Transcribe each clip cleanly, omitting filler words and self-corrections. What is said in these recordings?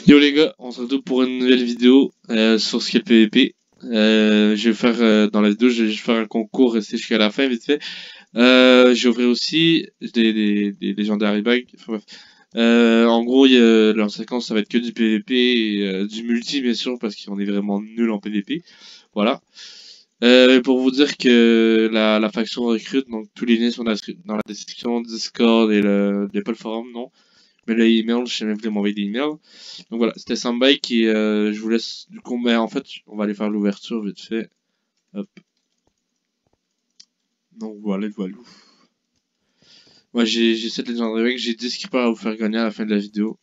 Yo les gars, on se retrouve pour une nouvelle vidéo sur Skill PVP. Je vais faire dans la vidéo, je vais juste faire un concours rester jusqu'à la fin vite fait. Je vais ouvrir aussi des légendaires bags. Enfin, bref. En gros, leur séquence ça va être que du PVP et du multi bien sûr parce qu'on est vraiment nul en PVP. Voilà. Pour vous dire que la faction recrute, donc tous les liens sont dans la description, Discord et pas le forum, non. Mais le email, je sais même plus m'envoyer des emails. Donc voilà, c'était Sambike et je vous laisse du coup, mais en fait, on va aller faire l'ouverture vite fait. Hop. Donc voilà, voilà. Moi j'ai 7 légendaires avec, j'ai 10 qui peuvent vous faire gagner à la fin de la vidéo.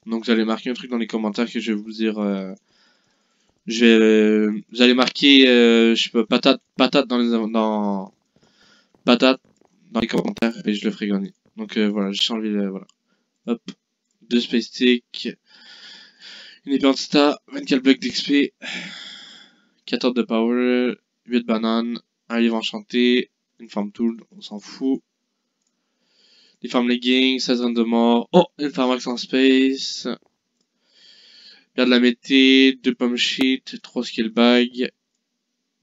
Donc vous allez marquer un truc dans les commentaires que je vais vous dire. Vous allez marquer, je sais pas, patate patate dans les commentaires et je le ferai gagner. Donc voilà, j'ai changé voilà. Hop, 2 space sticks, une épée 24 blocs d'XP, 14 de power, 8 bananes, un livre enchanté, une farm tool, on s'en fout. Des farm leggings, 16 runs de mort, oh, une farm max en space. Garde la mété, 2 pommes sheet, 3 skill bags,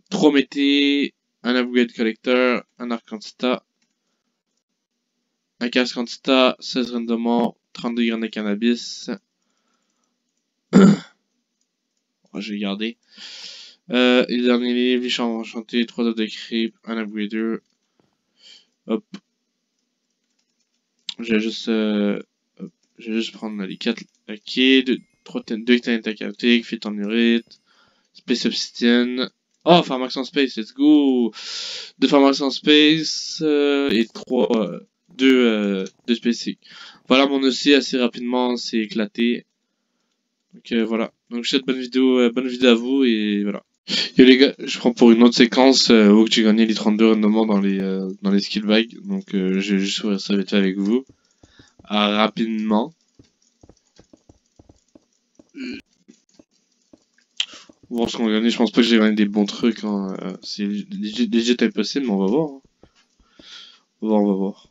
3 mété, un upgrade collector, un arc quantita, un casque quantita, 16 runs de mort, 32 graines de cannabis. Oh, je vais garder. Et le dernier livre, les enchanté, 3 œufs de creep, un upgrader. Hop. Je vais juste prendre les 4. Ok, 2 teintes aquatiques, fit en urite, space obsidian. Oh, pharmax en space, let's go! 2 pharmax en space et 2 space. Voilà, mon aussi assez rapidement s'est éclaté. Donc voilà. Donc je souhaite bonne vidéo à vous et voilà. Yo les gars, je prends pour une autre séquence où j'ai gagné les 32 rendements dans les skill bags. Donc je vais juste ouvrir ça vite fait avec vous. Rapidement. Voir ce qu'on va gagner, je pense pas que j'ai gagné des bons trucs. Hein. C'est legit impossible, mais on va voir. Hein. On va voir.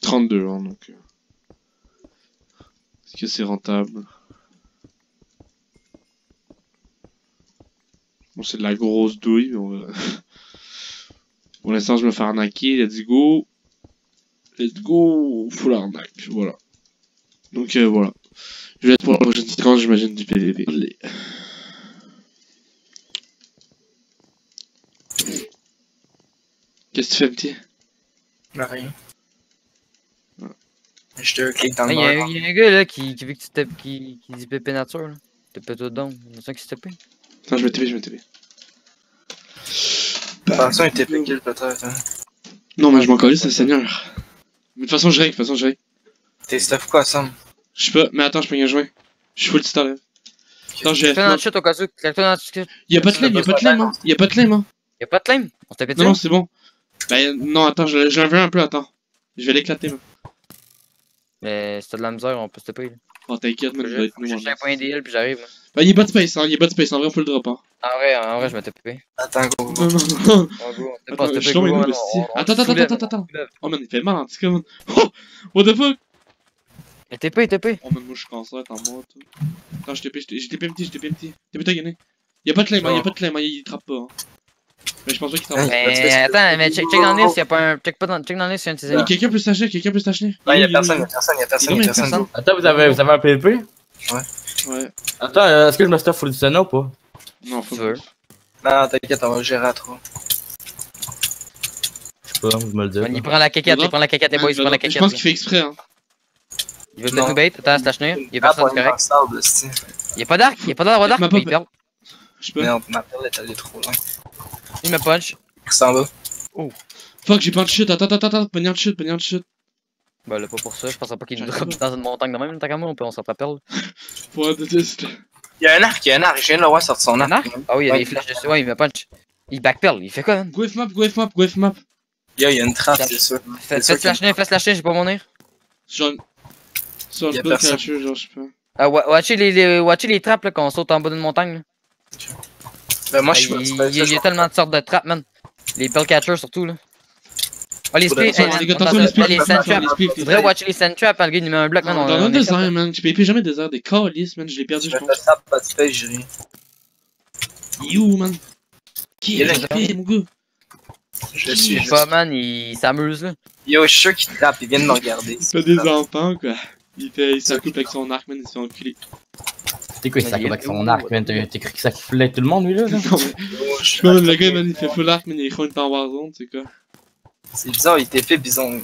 32, hein, donc. Est-ce que c'est rentable? Bon, c'est de la grosse douille, mais on va... Pour l'instant, je me fais arnaquer. Let's go. Let's go. Full arnaque. Voilà. Donc, voilà. Je vais être pour la prochaine séquence, j'imagine, du PVP. Allez. Qu'est-ce que tu fais, petit? Rien. Je te clique dans le Il y a un gars là qui veut que tu tapes, qui dit pépé nature là. T'es pas tout don. Il y a ça qui se tape. Attends, je vais TP. Attention, il était kill peut-être. Hein. Non, mais je m'en calais, c'est le seigneur. Mais de toute façon, je règle, T'es stuff quoi, Sam? Je sais pas, mais attends, je peux bien jouer. Je suis full star là. Attends, j'ai. Fais dans le chat au cas où. Y'a pas de lame, hein. Y'a pas de lame, hein. Y'a pas de lame? On se tapait dessus? Non, c'est bon. Ben, non, attends, j'en veux un peu, attends. Je vais l'éclater, man. Mais si t'as de la misère, on peut se taper. Oh, t'inquiète, man, je vais être nous. J'ai un point DL puis j'arrive. Bah, y'a pas de space, hein, en vrai, on peut le drop, hein. En vrai, je vais taper. Attends, go. Non. Oh, go, on Attends, se je tombe taper. une Attends. Oh, man, il fait mal, hein, c'est comme. Oh, what the fuck? Il TP. Oh, man, moi, je suis cancer, t'en mort, toi. Attends, j'ai TP petit. TP, t'as gagné. Y'a pas de claim, hein, il trappe pas, hein. Mais je pense pas qu'il trappe. Mais attends, mais check dans le list, y'a pas un. Check dans le list, y'a un de tes amis. Quelqu'un peut s'acheter, Non, y'a personne. Attends, vous avez un PvP? Ouais. Attends, est-ce que je me stuff full du Senna ou pas? Non, faut Tu veux. Non, t'inquiète, on va gérer à 3. Je sais pas, vous me le dites. Il prend la caquette, les boys, il prend la caquette. Je pense qu'il fait exprès, hein. Il veut peut-être nous bait, attends, slash nul, il y a personne correct. Il y a pas d'arc, il perd, Je peux. Merde, ma perle est allée trop loin. il me punch. Il s'en va. Fuck, j'ai pas de chute, attends, pognon de chute. Bah là, pas pour ça, je pensais pas qu'il nous drop dans une montagne de même, tant qu'à moi, on s'en rappelle. Pour un test. Y'a un arc, je viens de le voir sortir son Un arc. arc? Ah oui, il y a des flèches dessus, ouais, il me punch. Il backpeel, il fait quoi, man? Go F map. Y'a y a une trappe, c'est sûr. Fais slash nul, j'ai pas mon air. Sur Y'a le peu personne. catcher, genre, je sais pas. Ah, watchez les trappes, là, quand on saute en bas d'une montagne, là. Ben moi, je Il suis y a tellement de sortes de trappes, man. Les pearl catchers, surtout, là. Oh, les splits, Les gars, attention, les splits. les sand traps. Faudrait watcher les sand traps, le gars, il met un bloc, man. On donne des airs, man. Tu payes jamais des airs, des calices, man. Je l'ai perdu, je pense. Pas de space, j'ai rien. You, man. Qui est le mon gars? Je suis juste. Pas, man, il s'amuse, là. Yo, je suis sûr qu'il trappe, il vient de me regarder. Il fait des enfants, quoi. Il s'accoupe avec son arc, man, il se fait enculer. C'est quoi, il s'accroche avec son arc, man? T'as cru que ça foulait tout le monde, lui, là? Non, mais. Je sais le gars, man, il fait full arc, man, il est une en Warzone, c'est quoi. C'est bizarre, il TP bison.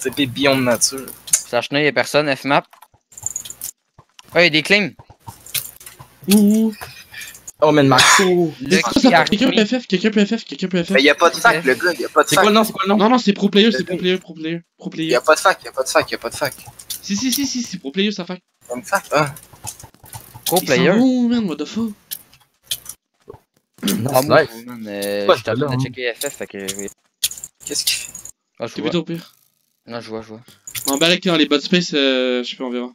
TP bion de nature. Sachez, y'a personne, F-map. Oh, y'a des claims. Ouh. Oh, man, Marco! Quelqu'un peut FF, quelqu'un peut FF, quelqu'un peut FF. Mais y'a pas de fac, le gars, y'a pas de C'est fac. quoi le nom? C'est quoi le nom? Non, non, c'est pro player, c'est pro player, pro player, pro player. Y'a pas de fac, y'a pas de fac, y'a pas de fac. Si, c'est pro player, ça fait. Y'a une fac, hein. Pro Ils player. sont bons, man, what the fuck. Ah, moi, Nice. man, Ouais, j'étais en train là, de checker FF, fait que. Qu'est-ce qu'il fait? Ah, je T'es vois. plutôt au pire. Non, je vois. En balèque dans les bot space, je sais pas, on verra.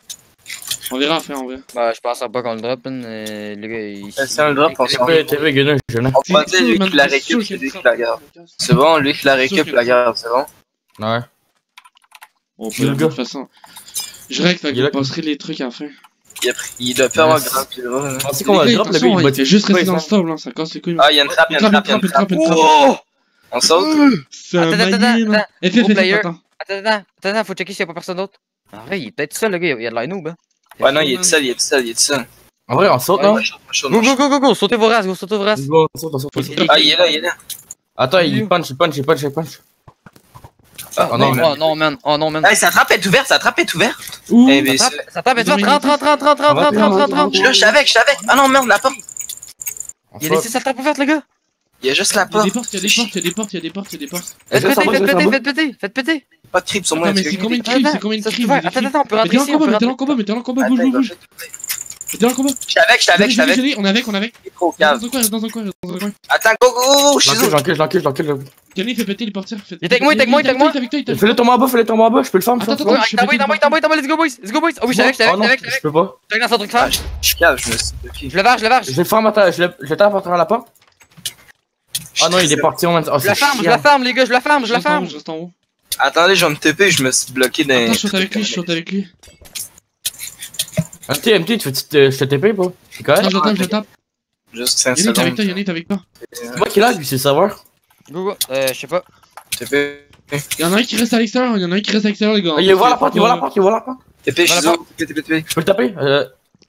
On verra après, on verra. Bah, je penserais pas qu'on le drop, man. Le gars, il. C'est un drop, on s'en T'es vrai, Gunner, je n'ai. On va dire lui qui la récup, c'est lui qui la garde. C'est bon, lui qui la récup, la garde, c'est bon. Ouais. On peut, de toute façon. Je règle, fait que vous passerez les trucs à la fin. Il doit pas avoir grand plus gros. On sait qu'on va le drop, le gars, Il il fait juste rester dans le stable, là, ça casse les couilles. Ah, y'a une trappe, y'a une trappe, y'a une trappe. On saute? C'est un maillet, man. Attends. Attends, faut checker s'il y a pas personne d'autre. En vrai, il est peut-être seul, le gars, il y a de la noob, hein. Ouais, non, il est tout seul, il est tout seul, il est tout seul. En vrai, on saute, non? Go, sautez vos races, sautez vos races. On saute. Ah, il est là. Attends, il punch. Ah, Non, man. Oh non, man. Hey, sa trappe est ouverte, sa trappe est ouverte. Ouh. Eh, mais Ça tape, rentre. je suis avec. Ah non, merde, la porte. Il a laissé sa trappe ouverte, le gars. Il y a juste la Il y a porte. des portes. Faites péter. Pas de creep sur moi. Attends, mais c'est combien de crimes? C'est combien de crimes? Attends, on peut rentrer ici. Mettez-le en combat, bouge. Mettez-le en combat. Je suis avec. On est avec. Il est trop cave. Reste dans un coin. Attends, go, je suis où? J'encule. Yannick fait péter les portières. Il est avec moi. Fais-le tomber en bas, je peux le faire. Attends, T'envoies, let's go, boys. Oh oui, je suis avec. Je peux pas. Je dans son truc là. Je suis cave, je me suis bloqué. Je le varge. Je vais le faire, je tape à travers la porte. Ah non, il est parti, on Je la ferme, les gars, je la ferme. Je reste en haut. Attendez, je vais me TP, je me suis bloqué dans. Attends, je saute avec lui. MT, tu veux que je te TP pas? C'est correct? Non, je le tape. Juste 5 Yannick, avec toi. C'est moi qui l'a, lui, c'est le sauveur. Go, je sais pas. TP. Il y en a un qui reste à l'extérieur, les gars. Il voit la porte. TP, je suis où? TP. Je peux le taper?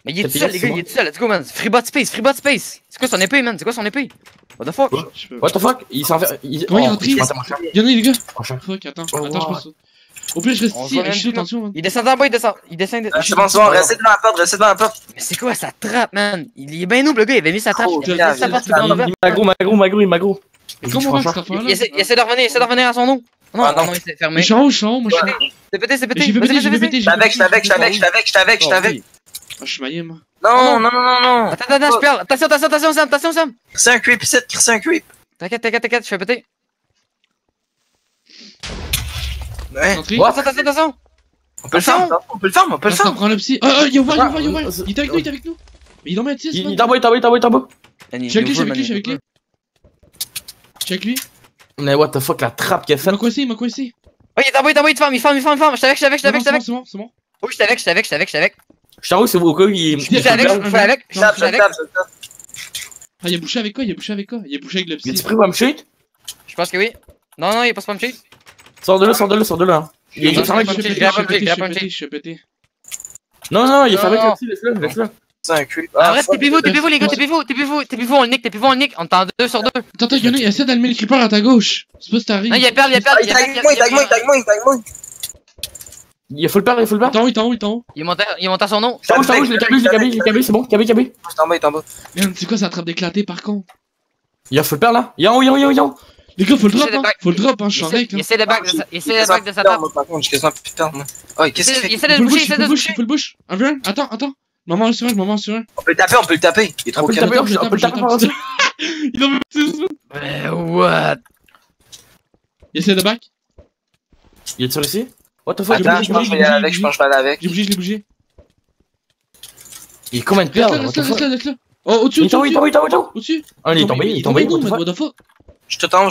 Mais il est tout seul, les gars, il est tout seul. Let's go, man. Freebot space. C'est quoi son épée, man? What the fuck? What the fuck? Il s'en fait. Comment il est rentré? Yannick, les gars. Prochain. Fuck, attends, je passe. Au pire, je reste ici, je suis attention. Il descend en bas, il descend. C'est bon, restez devant la porte, Mais c'est quoi sa trappe, man? Il est bien noob, le gars, il avait mis sa trappe. Il a mis sa porte tout dans l'ouvert. Il m'a gros. Comment on va cette affaire-là? Il essaie de revenir à son nom. Non, il s'est fermé. Je suis en haut, moi je suis. C'est pété. J'ai pété. Je suis avec. Ah, je suis maillé, moi. Non. Attends, je perds. Attention, Sam. C'est un creep, c'est un creep. T'inquiète, je fais péter. Ouais. Attention. On peut le faire. Ça prend le psy. Oh, yo, il est avec nous. Mais il en met un 6. Il est en bas. Je suis avec lui. Mais what the fuck, la trappe qu'il a Il faite. m'a coincé. Oh, il est en bas, il te ferme. Je suis avec. C'est bon. Oh, je suis avec. Je t'en où, c'est au cas où il. Je suis avec. Tape. Ah, il a bouché avec quoi? Il a bouché avec le psy. Il est pris pour me shoot? Je pense que oui. Non, il passe pas me cheat. Sors de là. Il est fermé. Je suis pété. Non, il est fermé comme si, laisse-le. C'est un creep. Arrête, TP-vous, les gars, TP-vous, on le nick, on t'en 2 sur 2. Attends, Yannick, essaie d'allumer le creeper à ta gauche. C'est pas si t'arrives. Non, il y a perle. Il tag moi. Il faut le perdre. Attends, il est en haut. Il est monté à son nom. Je l'ai cabé, c'est bon, cabé. Il est en bas. Merde, c'est quoi, ça attrape d'éclater par contre? Il faut le perdre là. Il est en haut. Les gars, faut le drop, hein, je suis en règle. Essaie le back de sa table. Par contre, j'ai quasiment plus de temps. Oh, qu'est-ce qu'il fait? Essaie de le boucher, Full bush. Un peu, attends. Maman sur un. On peut le taper. Il est trop calme. On peut le taper. Il en met 6. Mais what? Il essaie de back. Il est sur ici? What the fuck? Attends, je pense que je vais y aller avec. J'ai bougé. Il est combien de perles? Laisse-le. Oh, au-dessus. Il est tombé. Au-dessus. Ah, il est tombé. What the fuck? Je te tombe.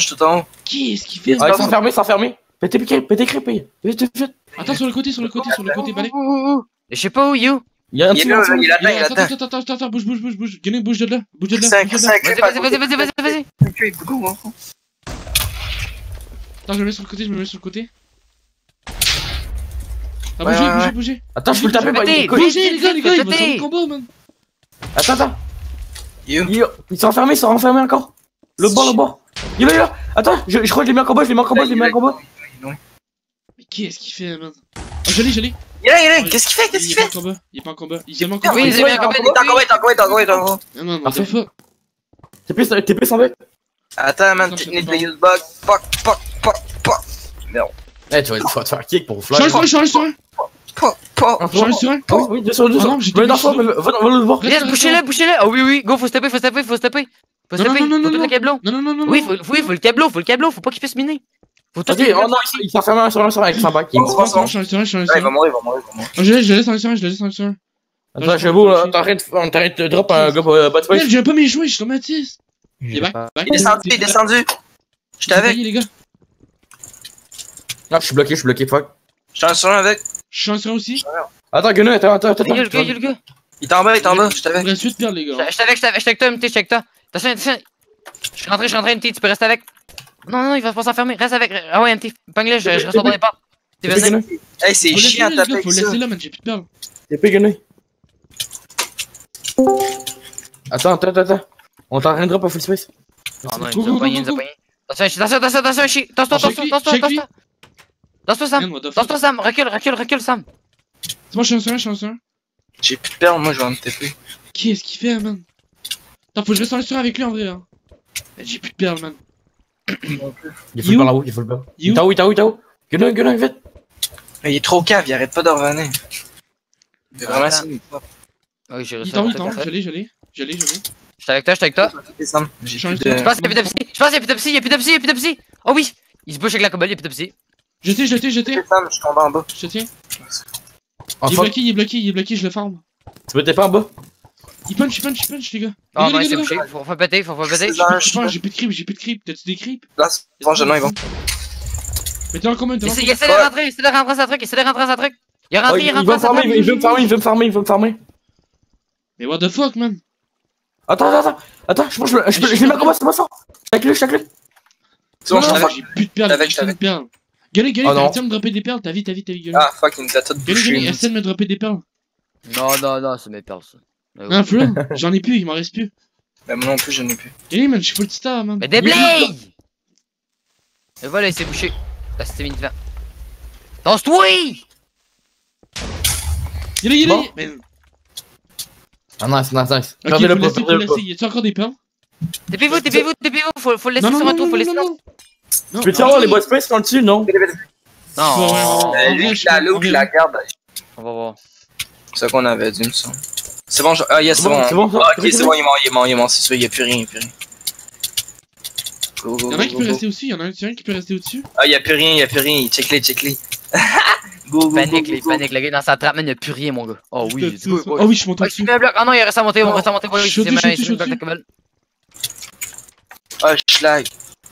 Qu'est-ce qu'il fait? Ah, ils sont fermés, ils sont fermés. Pétez crépé. Vite. Attends, sur le côté, balai. Je sais pas où, you. Il y a un petit. Il attend. Attends, bouge. Gagnez, bouge de là. Vas-y. Attends, je me mets sur le côté. Ah, bougez. Attends, je peux le taper. Bougez, les gars, il va sur le combat, man. Attends. Ils sont enfermés encore. Le bas. Il est là. Attends, je crois que je l'ai mis en combat. Mais qu'est-ce qu'il fait, man? Ah, je l'ai. Il est là. Qu'est-ce qu'il fait? Il est pas en combat. Il s'est mis en combat. Oui, il s'est mis en combat. Non, non, what the fuck? T'es plus en bec. Attends, man, tu need to use bug. Fuck. Merde. Eh, tu vas te faire kick pour fly. Je suis sur un. Oui, 2 sur 2. Ah non, j'ai Va le voir. Yes, bouchez-le. Oh oui. Go, faut se taper. Faut tout le câbleau. Non. Oui, faut le câbleau. Faut pas qu'il puisse miner. Faut tout. Ok, oh non, il s'est enfermé sur un avec son bac. Je suis sur un. Il va mourir. Je laisse en sur un. Attends, je vous, t'es en train de drop un gars bot space. J'ai pas mes jouets, je suis tombé à 10. Il est back. Il est descendu. Je t'avais. Les gars. Non, je suis bloqué, fuck. Je t'en suis avec. Je suis en sur un aussi. Attends, Guenu, attends. Il y a le gars. Il est en bas, je t'avais. On reste 8 perles, les gars. Je suis avec toi, MT, je suis avec toi. Attention. Je suis rentré, MT, tu peux rester avec. Non, il va pas s'enfermer, reste avec. Ah ouais, MT, pogne-le, je reste dans les pas. T'es venu. Hey, c'est chiant de taper. Faut laisser là, man, j'ai plus de perles. T'es pas Guenu. Attends. On est en train de drop un full space. Non, il nous a pogné. Attention, chi. Danse-toi, Sam. Recule, Sam. C'est moi, je suis en sur un. J'ai plus de perles, moi je vais me taper. Qu'est-ce qu'il fait, man? Attends, faut que je reste en sur avec lui en vrai, là. J'ai plus de perles, man. Il faut le par là-haut, il faut le par. Il t'a où? Guenu, vite. Il est trop cave, il arrête pas de revenir. Il est vraiment assez. Oui, j'ai Il réussi. est je l'ai. Je suis avec toi. Je pense qu'il y a plus de psy, il y a plus de psy. Oh oui, il se bouge avec la cobble, il y a plus de psy. Jeté. Je suis tombé en bas. Je te tiens. Il est bloqué, je le farm. Tu peux t'es pas en bas? Il punch, les gars. Oh non, il s'est bouché, faut péter. J'ai plus de creep, t'as-tu des creeps? Là, c'est bon, ils vont. Mais t'es en combien? Il essaie de rentrer sa truc, Il est rentré, Il veut me farmer. Mais what the fuck, man? Attends, je l'ai mis en combat, c'est moi ça. Je suis avec lui. C'est bon, j'ai plus de perles, j'ai plus de perles. Galé, t'as essayé de me dropper des perles, t'as vite, Galé. Ah, fuck, il nous a tout bouché. Galé, essaie de me dropper des perles. Non, c'est mes perles, ça. Non, Flo, j'en ai plus, il m'en reste plus. Bah, moi non plus, j'en ai plus. Galé, man, je suis full star, man. Mais des blades! Et voilà, il s'est bouché. Là, c'était vite fait. Danse-toi! Galé, Bon. Ah, nice. Ok, faut laisser, y'a-tu encore des perles? Dépêchez-vous, faut le laisser sur un tour, faut le laisser. Tu peux-tu avoir les bots space quand dessus, non? Non. Lui, la look, la garde. On va voir. C'est ça qu'on avait dit, me semble. C'est bon, ah, yes, c'est bon. C'est bon, ça? Ah, ok, c'est bon, il est mort, c'est sûr, il y a plus rien. Y'en a un qui peut rester aussi, y'en a un qui peut rester au-dessus. Ah, y a plus rien, check-les. Go, panique, le gars dans sa trappe, man, y'a plus rien, mon gars. Oh oui, j'ai dit quoi. Oh oui, je suis monté dessus. Ah non, il reste à monter, on reste à monter. Je suis Ah, je lag.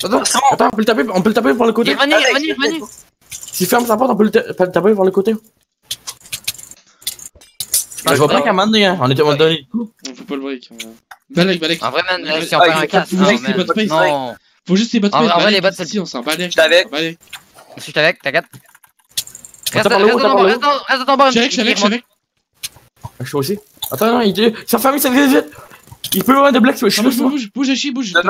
Attends, on peut le taper par le côté. Venez. S'il ferme sa porte, on peut le taper par le côté. Je vois pas qu'à un moment donné, on était donné le coup. On peut pas le break. Balek. En vrai, man, si on perd un casse, non. Faut juste les bots space. En vrai, les bots, c'est on s'en balèque. Je suis avec, t'inquiète. Reste par le haut, dans ton bas. Je suis avec. Je suis aussi. Attends, non, il s'est enfermé, ça vite. Il peut avoir de black, bouge, Hachi, bouge. J'en ai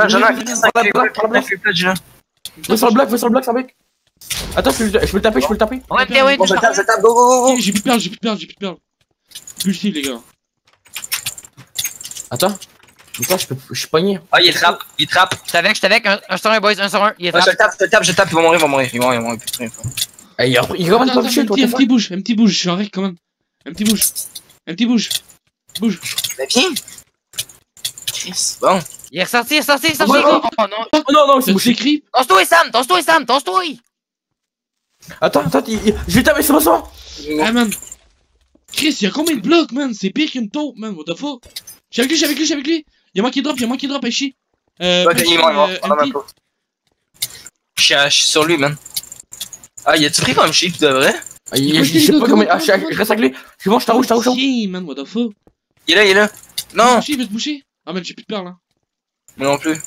sur le bloc, ça mec. Attends, je peux le taper. Ouais, ouais, je tape, go. J'ai plus de perles. Bullshit, les gars. Attends, je suis pogné. Ah, il trappe. Je suis avec, un sur un, boys, un sur un. Il est je tape, il va mourir. Il va mourir, plus rien. Il va pas toucher, toi. Un petit bouge, je suis en règle quand même. Un petit bouge. Mais viens. Chris, bon. Il est ressorti. Oh non, c'est bouché creep. Danse-toi, Sam. Attends, je vais taper, c'est bon, ça. Ah, man. Chris, y'a combien de blocs, man? C'est pire qu'une taupe, man. What the fuck? Je suis avec lui. Y'a moi qui drop, Hachi. je suis sur lui, man. Ah, il a-tu pris comme sheep de vrai? Je sais pas comment. Ah, je reste avec lui. Je suis bon, je t'en haut. Chier, man, what the fuck. Il est là. Non! Il veut te boucher. Ah, man, j'ai plus de perles, hein. Moi non plus.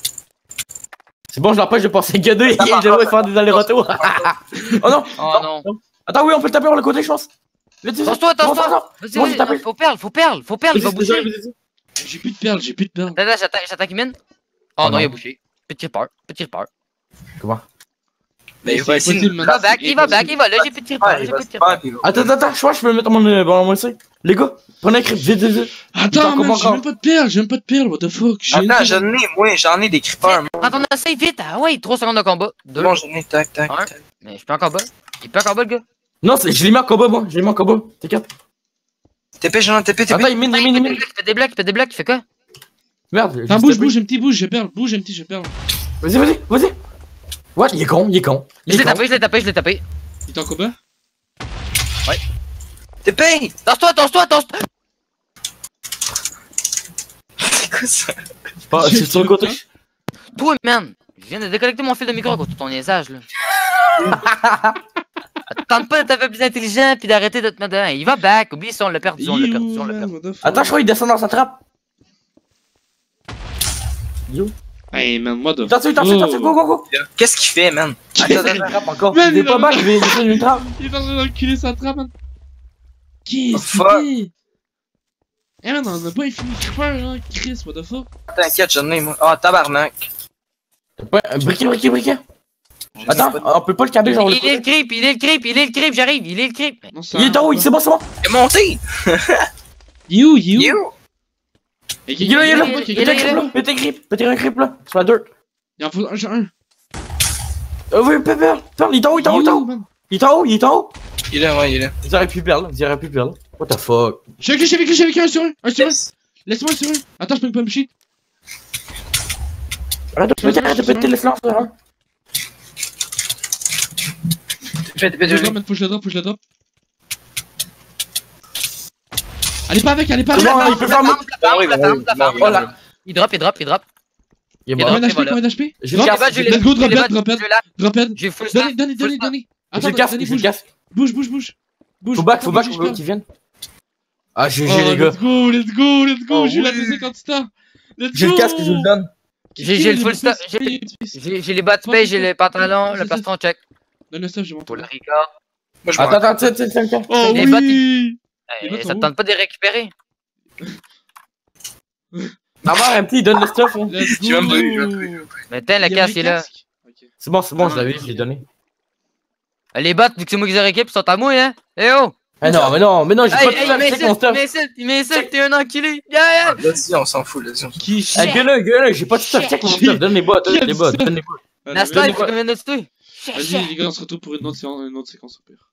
C'est bon, je l'empêche de passer G2 et je devrais faire des allers-retours. Oh non! Oh non. Attends, oui, on peut le taper par le côté, je pense. Tosse-toi. Vas-y, faut perle, il va boucher. J'ai plus de perles. Attends, j'attaque Mine. Oh non, il a bouché. Petit peur. Comment? Mais il va essayer de me Il va back, là, j'ai petit peur. Attends, je crois que je peux le mettre dans mon truc. Les gars, prenez un creep, vite. Attends, man, j'ai même pas de perles, what the fuck. Attends, j'en ai des creepers. Prends ton essai vite, ah ouais, 3 secondes de combat. 2. Bon, j'en ai, tac. Mais je suis pas en combat. Il est pas en combat, le gars. Non, je l'ai mis en combat, moi. T'inquiète. TP, j'en ai TP. Attends, il mine. Il fait des blocs, il fait quoi? Merde. Attends, bouge, j'ai perle. Vas-y. What? Il est con. Je l'ai tapé. Il est en combat? Ouais. TP! Danse-toi. C'est quoi ça? C'est sur le côté. Toi, man, je viens de déconnecter mon fil de micro à cause de ton niaisage, là. Tente pas d'être un peu plus intelligent pis d'arrêter de te mettre dedans. Il va back, oublie ça, on l'a perdu. Attends, je crois qu'il descend dans sa trappe. Yo. Hey, man, moi de. Attention, go. Qu'est-ce qu'il fait, man? Attends, encore. Man, Il est pas back, je vais descendre une trappe. Il est en train d'enculer sa trappe, man. Qu'est-ce fuck? qu'il fait? Eh, man, on a pas infini creeper, hein, Chris, what the fuck? T'inquiète, j'en ai, moi. Ah, tabarnak. Briquet. Attends, on peut pas le câbler, genre. Il est le creep, j'arrive, il est le creep. Non, ça Il est en haut, c'est bon. Il est monté! You. Il est là. Pétez un creep là, sur la dirt. Il en faut un. Oui, Pepper, il est en haut. Il est en haut. Il est là. Ils auraient pu perdre. What the fuck? Je suis avec un sur un. Laisse-moi un sur un. Attends, je peux pas me shit. Arrête de péter les flancs, frère. Faut que je le drop. Allez pas avec. Non, il peut faire Oh là. Il drop. Il est mort. Combien d'HP? Je vais Drop head. J'ai full stack. Donnez. Je le casse. Bouge. Faut back, qu'ils viennent. Ah, GG les gars. Let's go. J'ai eu la deuxième quantité. J'ai le casque, je le donne. J'ai le full stack. J'ai les bas de paye, j'ai les pantalons, le plastron check. Donne le stuff, j'ai mon Pour le Ricard. Moi, je Attends, tiens. Oh Les oui. Ça te tente pas de les récupérer? Maman, un petit, il donne le stuff. Hein. Tu vas me donner. Mais tiens, la casse est là. C'est bon, je l'ai donné. Les bots, vu que c'est moi qui les récupère, ils sont à moi, hein? Eh oh! Ah non, mais non, j'ai pas de mon stuff. Il m'insulte, t'es un enculé! Vas-y, on s'en fout, vas-y. Qui Ah, gueule, j'ai pas de stuff, check mon stuff, donne les bots. La star, il faut qu'on vienne de se tuer. Vas-y, les gars, on se retrouve pour une autre séquence au pire.